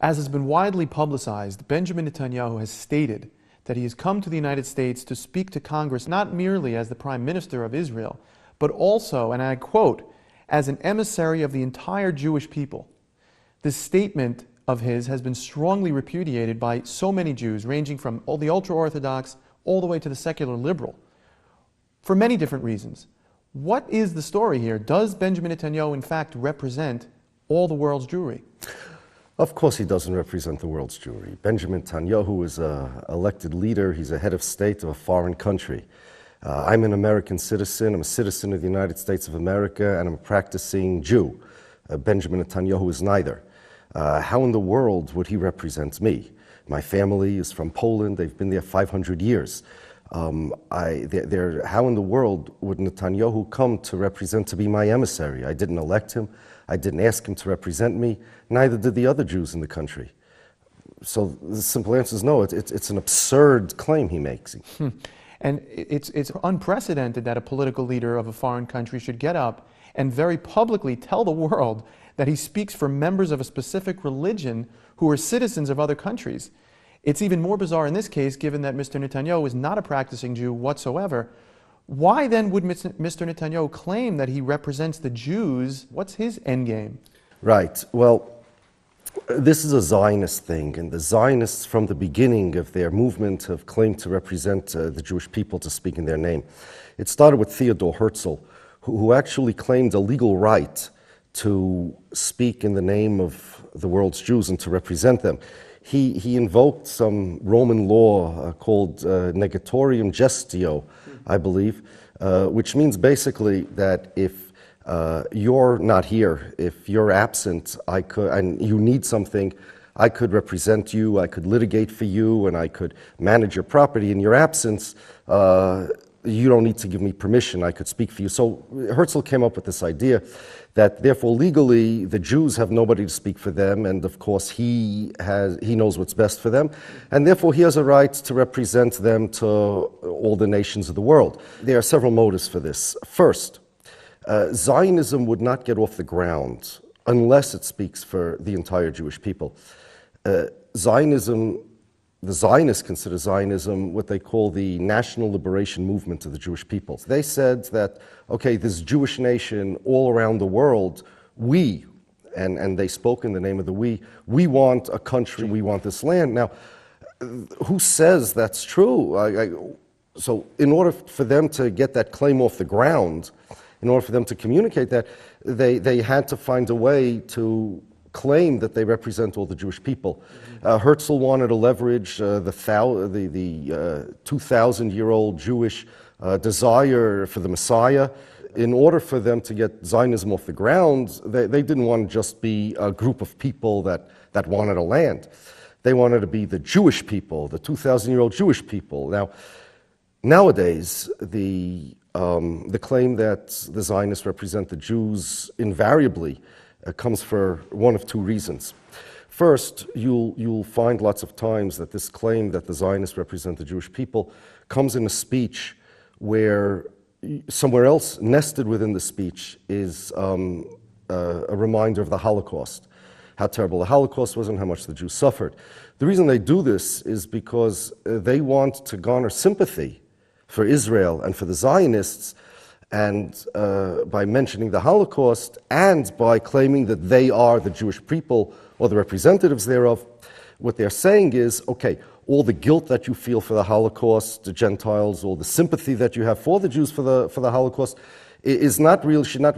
As has been widely publicized, Benjamin Netanyahu has stated that he has come to the United States to speak to Congress not merely as the Prime Minister of Israel, but also, and I quote, as an emissary of the entire Jewish people. This statement of his has been strongly repudiated by so many Jews, ranging from all the ultra-Orthodox all the way to the secular liberal, for many different reasons. What is the story here? Does Benjamin Netanyahu in fact represent all the world's Jewry? Of course he doesn't represent the world's Jewry. Benjamin Netanyahu is an elected leader. He's a head of state of a foreign country. I'm an American citizen. I'm a citizen of the United States of America, and I'm a practicing Jew. Benjamin Netanyahu is neither. How in the world would he represent me? My family is from Poland. They've been there 500 years. How in the world would Netanyahu come to be my emissary? I didn't elect him. I didn't ask him to represent me. Neither did the other Jews in the country. So the simple answer is no. It's an absurd claim he makes. And it's unprecedented that a political leader of a foreign country should get up and very publicly tell the world that he speaks for members of a specific religion who are citizens of other countries. It's even more bizarre in this case, given that Mr. Netanyahu is not a practicing Jew whatsoever. Why then would Mr. Netanyahu claim that he represents the Jews? What's his endgame? Right. Well, this is a Zionist thing, and the Zionists from the beginning of their movement have claimed to represent the Jewish people, to speak in their name. It started with Theodor Herzl, who actually claimed a legal right to speak in the name of the world's Jews and to represent them. He invoked some Roman law called Negatorium Gestio, I believe, which means basically that if you're not here, if you're absent, and you need something, I could represent you, I could litigate for you, and I could manage your property in your absence. You don't need to give me permission, I could speak for you. So Herzl came up with this idea that therefore legally the Jews have nobody to speak for them, and of course he knows what's best for them, and therefore he has a right to represent them to all the nations of the world. There are several motives for this. First, Zionism would not get off the ground unless it speaks for the entire Jewish people. The Zionists consider Zionism what they call the national liberation movement of the Jewish people. They said that, okay, this Jewish nation all around the world, and they spoke in the name of the we want a country, we want this land. Now, who says that's true? So in order for them to get that claim off the ground, in order for them to communicate that, they had to find a way to claim that they represent all the Jewish people. Herzl wanted to leverage the 2,000-year-old Jewish desire for the Messiah. In order for them to get Zionism off the ground, they didn't want to just be a group of people that wanted a land. They wanted to be the Jewish people, the 2,000-year-old Jewish people. Now, nowadays, the claim that the Zionists represent the Jews invariably comes for one of two reasons. First, you'll find lots of times that this claim that the Zionists represent the Jewish people comes in a speech where somewhere else, nested within the speech, is a reminder of the Holocaust, how terrible the Holocaust was and how much the Jews suffered. The reason they do this is because they want to garner sympathy for Israel and for the Zionists, and by mentioning the Holocaust and by claiming that they are the Jewish people or the representatives thereof, what they're saying is, okay, all the guilt that you feel for the Holocaust, the Gentiles, all the sympathy that you have for the Jews for the Holocaust, should not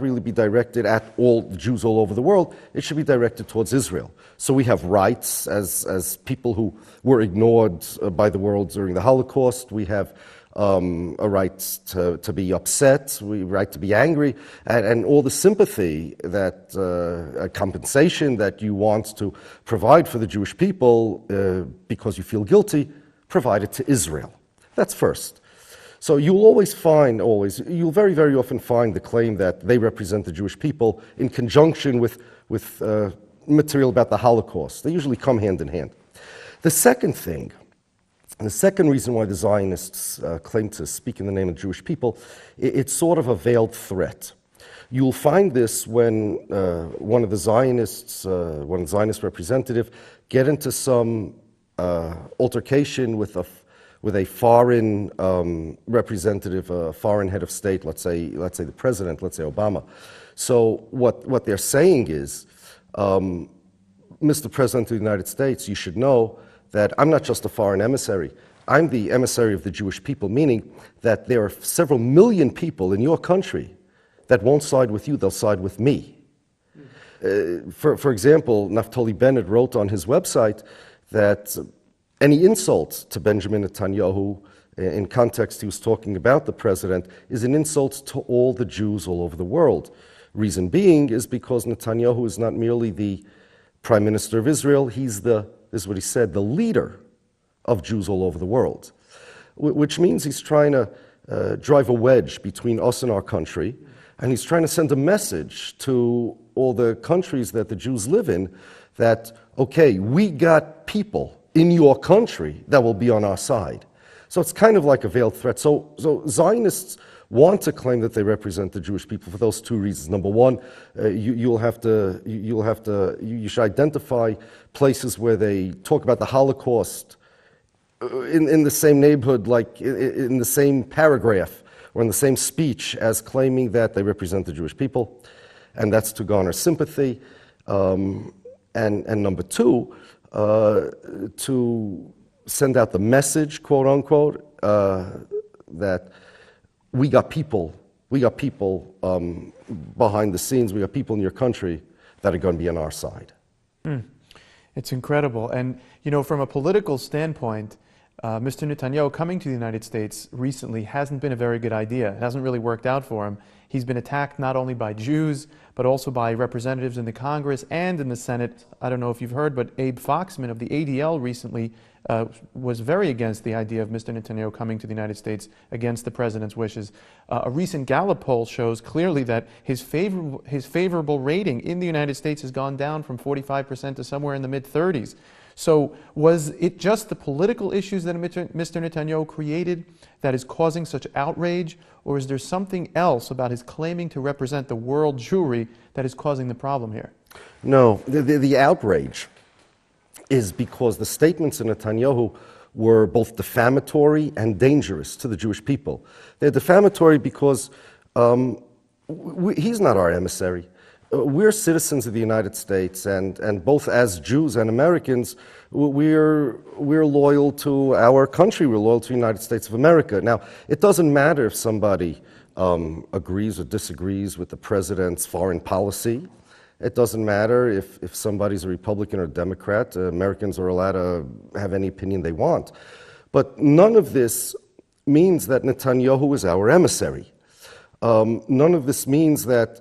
really be directed at all the Jews all over the world. It should be directed towards Israel. So we have rights as people who were ignored by the world during the Holocaust. We have a right to be upset, a right to be angry, and all the sympathy, that compensation that you want to provide for the Jewish people because you feel guilty, provide it to Israel. That's first. So you'll very, very often find the claim that they represent the Jewish people in conjunction with material about the Holocaust. They usually come hand in hand. The second thing, and the second reason why the Zionists claim to speak in the name of Jewish people, it's sort of a veiled threat. You'll find this when one of the Zionist representative get into some altercation with a foreign representative, a foreign head of state, let's say the president, let's say Obama. So what they're saying is, Mr. President of the United States, you should know that I'm not just a foreign emissary. I'm the emissary of the Jewish people, meaning that there are several million people in your country that won't side with you, they'll side with me. For example, Naftali Bennett wrote on his website that any insult to Benjamin Netanyahu, in context he was talking about the president, is an insult to all the Jews all over the world. Reason being is because Netanyahu is not merely the prime minister of Israel, he's this is what he said, the leader of Jews all over the world. Which means he's trying to drive a wedge between us and our country, and he's trying to send a message to all the countries that the Jews live in that, okay, we got people in your country that will be on our side. So it's kind of like a veiled threat. So Zionists want to claim that they represent the Jewish people for those two reasons. Number one, you should identify places where they talk about the Holocaust in the same neighborhood, like in the same paragraph or in the same speech as claiming that they represent the Jewish people, and that's to garner sympathy. And number two, to send out the message, quote unquote, that we got people behind the scenes, we got people in your country that are going to be on our side. It's incredible. And, you know, from a political standpoint, Mr. Netanyahu coming to the United States recently hasn't been a very good idea. It hasn't really worked out for him. He's been attacked not only by Jews, but also by representatives in the Congress and in the Senate. I don't know if you've heard, but Abe Foxman of the ADL recently was very against the idea of Mr. Netanyahu coming to the United States against the president's wishes. A recent Gallup poll shows clearly that his favorable rating in the United States has gone down from 45% to somewhere in the mid-30s. So was it just the political issues that Mr. Netanyahu created that is causing such outrage, or is there something else about his claiming to represent the world Jewry that is causing the problem here? No, the outrage is because the statements of Netanyahu were both defamatory and dangerous to the Jewish people. They're defamatory because he's not our emissary. We're citizens of the United States, and both as Jews and Americans, we're loyal to our country. We're loyal to the United States of America. Now, it doesn't matter if somebody agrees or disagrees with the president's foreign policy. It doesn't matter if somebody's a Republican or a Democrat. Americans are allowed to have any opinion they want. But none of this means that Netanyahu is our emissary. None of this means that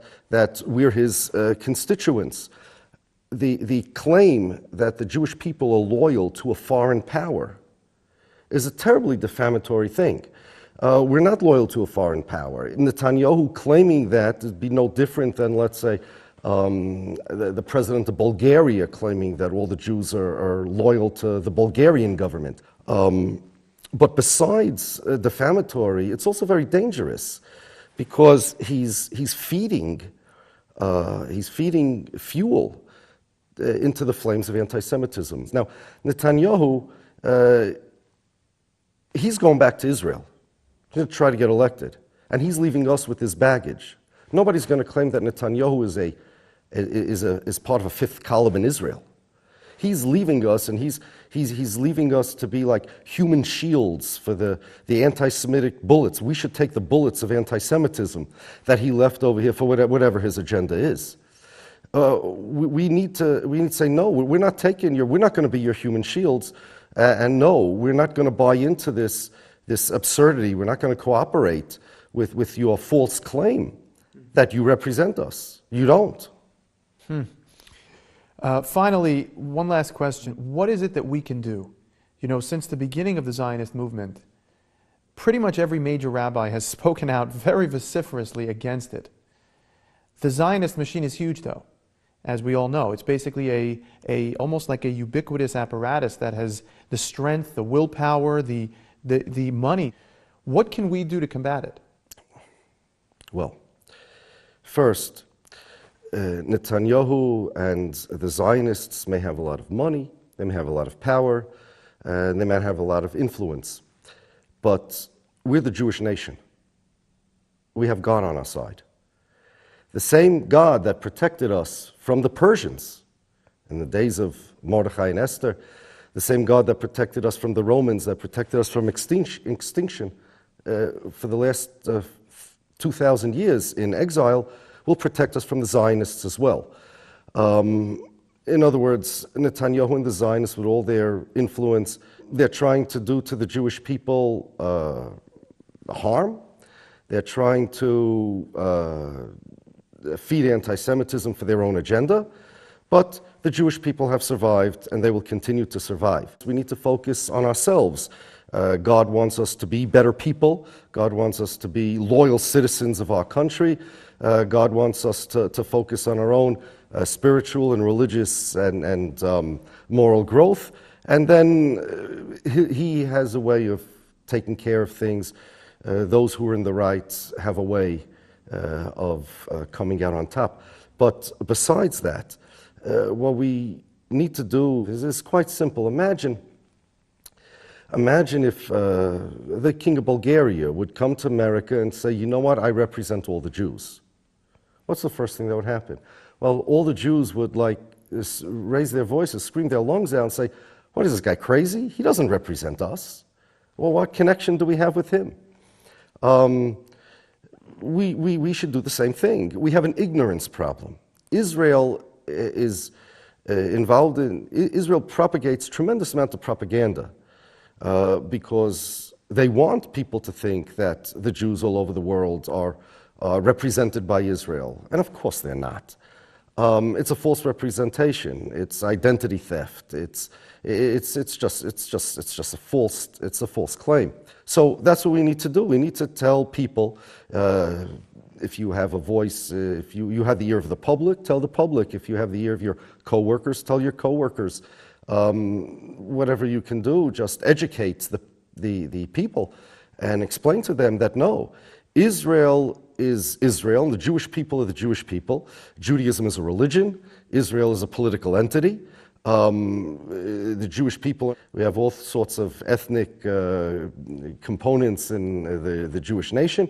we're his constituents. The claim that the Jewish people are loyal to a foreign power is a terribly defamatory thing. We're not loyal to a foreign power. Netanyahu claiming that would be no different than, let's say, the president of Bulgaria claiming that all the Jews are loyal to the Bulgarian government. But besides defamatory, it's also very dangerous because he's feeding fuel into the flames of anti-Semitism. Now, Netanyahu, he's going back to Israel. He's going to try to get elected, and he's leaving us with his baggage. Nobody's going to claim that Netanyahu is part of a fifth column in Israel. He's leaving us, and he's leaving us to be like human shields for the anti-Semitic bullets. We should take the bullets of anti-Semitism that he left over here for whatever his agenda is. We need to say, no, we're not going to be your human shields, and no, we're not going to buy into this absurdity. We're not going to cooperate with your false claim that you represent us. You don't. Finally, one last question. What is it that we can do? You know, since the beginning of the Zionist movement, pretty much every major rabbi has spoken out very vociferously against it. The Zionist machine is huge, though, as we all know. It's basically almost like a ubiquitous apparatus that has the strength, the willpower, the money. What can we do to combat it? Well, First, Netanyahu and the Zionists may have a lot of money, they may have a lot of power, and they might have a lot of influence. But we're the Jewish nation. We have God on our side. The same God that protected us from the Persians in the days of Mordechai and Esther, the same God that protected us from the Romans, that protected us from extinction for the last 2,000 years in exile, will protect us from the Zionists as well. In other words, Netanyahu and the Zionists, with all their influence, they're trying to do to the Jewish people harm. They're trying to feed anti-Semitism for their own agenda. But the Jewish people have survived, and they will continue to survive. We need to focus on ourselves. God wants us to be better people. God wants us to be loyal citizens of our country. God wants us to focus on our own spiritual and religious and moral growth. And then he has a way of taking care of things. Those who are in the right have a way of coming out on top. But besides that, what we need to do is quite simple. Imagine if the King of Bulgaria would come to America and say, you know what, I represent all the Jews. What's the first thing that would happen? Well, all the Jews would raise their voices, scream their lungs out and say, what is this guy, crazy? He doesn't represent us. Well, what connection do we have with him? We should do the same thing. We have an ignorance problem. Israel is involved in, Israel propagates tremendous amount of propaganda because they want people to think that the Jews all over the world are represented by Israel. And of course they're not. It's a false representation. It's identity theft. It's just a false claim. So that's what we need to do. We need to tell people, if you have a voice, if you have the ear of the public, tell the public. If you have the ear of your coworkers, tell your coworkers. Whatever you can do, just educate the people and explain to them that no, Israel is Israel, and the Jewish people are the Jewish people. Judaism is a religion. Israel is a political entity. The Jewish people, we have all sorts of ethnic components in the Jewish nation.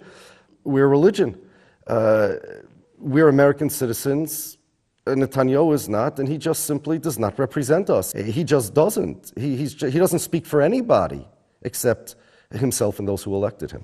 We're a religion. We're American citizens. Netanyahu is not, and he just simply does not represent us. He just doesn't. He doesn't speak for anybody except himself and those who elected him.